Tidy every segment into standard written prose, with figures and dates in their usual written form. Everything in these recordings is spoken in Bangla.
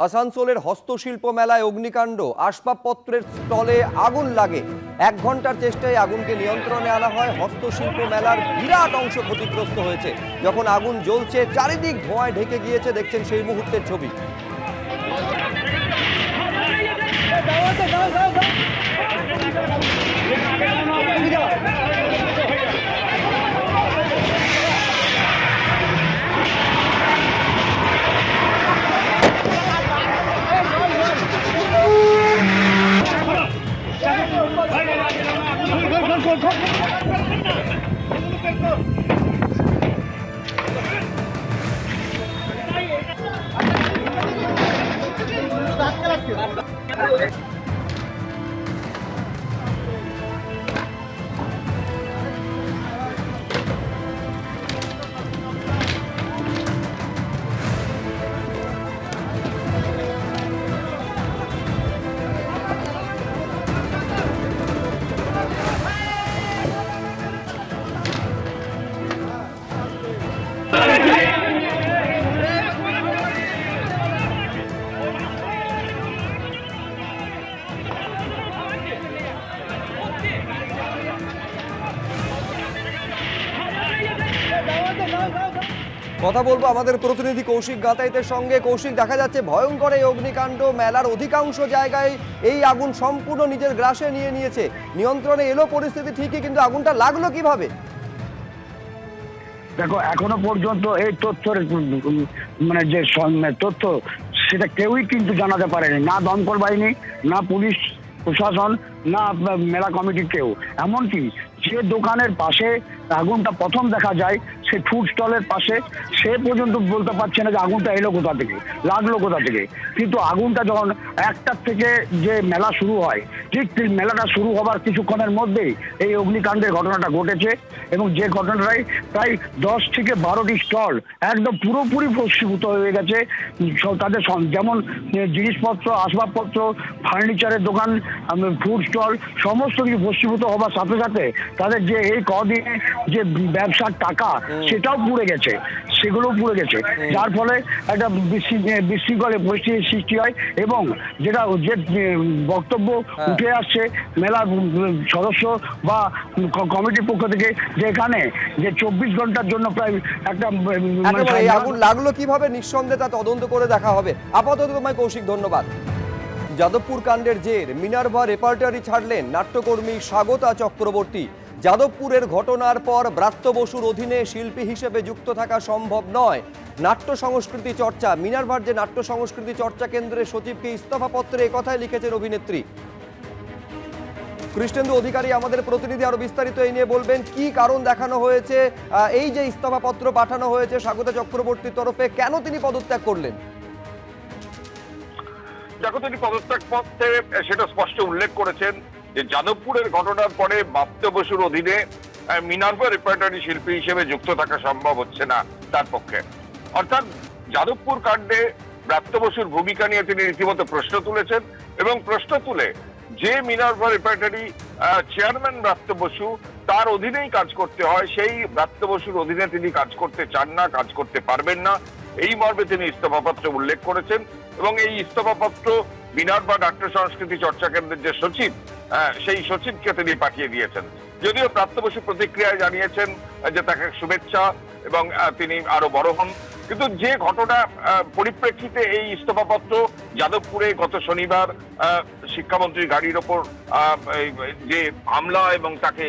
আসানসোলের হস্তশিল্প মেলায় অগ্নিকাণ্ড, আসবাবপত্রের স্টলে আগুন লাগে। 1 ঘন্টার চেষ্টায় আগুনকে নিয়ন্ত্রণে আনা হয়। হস্তশিল্প মেলার বিরাট অংশ ক্ষতিগ্রস্ত হয়েছে। যখন আগুন জ্বলছে, চারিদিক ধোঁয়ায় ঢেকে গিয়েছে। দেখছেন সেই মুহূর্তের ছবি। কথা বলবো আমাদের প্রতিনিধি কৌশিক গাতাইতের সঙ্গে। কৌশিক, দেখা যাচ্ছে ভয়ঙ্কর এই অগ্নিকাণ্ড, মেলার অধিকাংশ জায়গায় এই আগুন সম্পূর্ণ নিজের গ্রাসে নিয়ে নিয়েছে। নিয়ন্ত্রণে এলো পরিস্থিতি ঠিকই, কিন্তু আগুনটা লাগলো কিভাবে? দেখো, এখনো পর্যন্ত এই তথ্যের মানে যে তথ্য সেটা কেউই কিন্তু জানাতে পারেনি, না দমকল বাহিনী, না পুলিশ প্রশাসন, না মেলা কমিটির কেউ। এমনকি যে দোকানের পাশে আগুনটা প্রথম দেখা যায়, সে ফুড স্টলের পাশে, সে পর্যন্ত বলতে পারছে না যে আগুনটা এলো কোথা থেকে, লাগলো কোথা থেকে। কিন্তু আগুনটা যখন 1টার থেকে যে মেলা শুরু হয়, ঠিক মেলাটা শুরু হবার কিছুক্ষণের মধ্যেই এই অগ্নিকাণ্ডের ঘটনাটা ঘটেছে। এবং যে ঘটনাটাই প্রায় 10 থেকে 12টি স্টল একদম পুরোপুরি ভস্মীভূত হয়ে গেছে। তাদের যেমন জিনিসপত্র, আসবাবপত্র, ফার্নিচারের দোকান, ফুড স্টল সমস্ত কিছু ভস্মীভূত হবার সাথে সাথে তাদের যে এই কদিনে যে ব্যবসার টাকা সেটাও পুড়ে গেছে, সেগুলো পুড়ে গেছে। যার ফলে একটা বিশৃঙ্খলে পরিস্থিতির সৃষ্টি হয়। এবং যেটা যে বক্তব্য উঠে আসছে মেলার সদস্য বা কমিটির পক্ষ থেকে, যে এখানে যে 24 ঘন্টার জন্য প্রায় একটা আগুন লাগলো কিভাবে, নিঃসন্দেহে তা তদন্ত করে দেখা হবে। আপাতত তোমায় কৌশিক ধন্যবাদ। যাদবপুর কাণ্ডের জের মিনার্ভা রেপার্টারি ছাড়লেন নাট্যকর্মী স্বাগতা চক্রবর্তী। যাদবপুরের ঘটনার পর ব্রাত্য বসুর অধীনে শিল্পী হিসেবে যুক্ত থাকা সম্ভব নয়। নাট্য সংস্কৃতি চর্চা, মিনার্ভার যে নাট্য সংস্কৃতি চর্চা কেন্দ্রের সচিবকে ইস্তফাপত্রে একথাই লিখেছেন অভিনেত্রী। কৃষ্ণেন্দু অধিকারী আমাদের প্রতিনিধি, আরো বিস্তারিত এই নিয়ে বলবেন। কি কারণ দেখানো হয়েছে, এই যে ইস্তফাপত্র পাঠানো হয়েছে স্বাগতা চক্রবর্তীর তরফে, কেন তিনি পদত্যাগ করলেন? দেখো, তিনি পদত্যাগ পত্রে সেটা স্পষ্ট উল্লেখ করেছেন যে যাদবপুরের ঘটনার পরে ব্রাত্য বসুর অধীনে মিনার্ভা রেপার্টারি শিল্পী হিসেবে যুক্ত থাকা সম্ভব হচ্ছে না তার পক্ষে। অর্থাৎ যাদবপুর কাণ্ডে ব্রাত্য বসুর ভূমিকা নিয়ে তিনি রীতিমতো প্রশ্ন তুলেছেন, এবং প্রশ্ন তুলে যে Minerva repertory chairman Bratya Basu, তার অধীনেই কাজ করতে হয়, সেই ব্রাত্য বসুর অধীনে তিনি কাজ করতে চান না, কাজ করতে পারবেন না, এই মর্মে তিনি ইস্তফাপত্রে উল্লেখ করেছেন। এবং এই ইস্তফাপত্র মিনার্ভা নাট্য সংস্কৃতি চর্চা কেন্দ্রের যে সচিব, সেই সচিবকে তিনি পাঠিয়ে দিয়েছেন। যদিও ব্রাত্য বসু প্রতিক্রিয়ায় জানিয়েছেন যে তাকে শুভেচ্ছা এবং তিনি আরো বড় হন, কিন্তু যে ঘটনা পরিপ্রেক্ষিতে এই ইস্তফাপত্র, যাদবপুরে গত শনিবার শিক্ষামন্ত্রীর গাড়ির ওপর যে হামলা এবং তাকে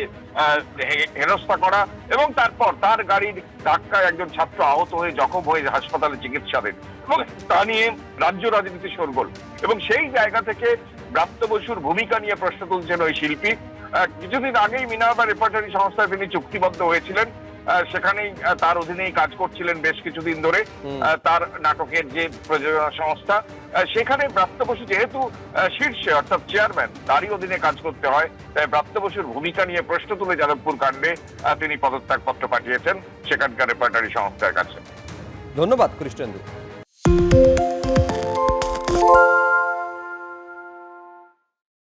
হেনস্থা করা, এবং তারপর তার গাড়ির ধাক্কায় একজন ছাত্র আহত হয়ে জখম হয়ে হাসপাতালে চিকিৎসাধীন, এবং তা নিয়ে রাজ্য রাজনীতি শোরগোল। এবং সেই জায়গা থেকে ব্রাত্য বসুর ভূমিকা নিয়ে প্রশ্ন তুলছেন ওই শিল্পী। কিছুদিন আগেই মিনার্ভা রেপার্টারি সংস্থায় তিনি চুক্তিবদ্ধ হয়েছিলেন, সেখানেই তার অধীনেই কাজ করছিলেন বেশ কিছুদিন ধরে। তার নাটকের যে প্রযোজনা সংস্থা, সেখানে ব্রাত্য বসু যেহেতু শীর্ষে অর্থাৎ চেয়ারম্যান, তারই অধীনে কাজ করতে হয়, তাই ব্রাত্য বসুর ভূমিকা নিয়ে প্রশ্ন তুলে যাদবপুর কাণ্ডে তিনি পদত্যাগ পত্র পাঠিয়েছেন সেখানকার রেপার্টারি সংস্থার কাছে। ধন্যবাদ কৃষ্ণেন্দু।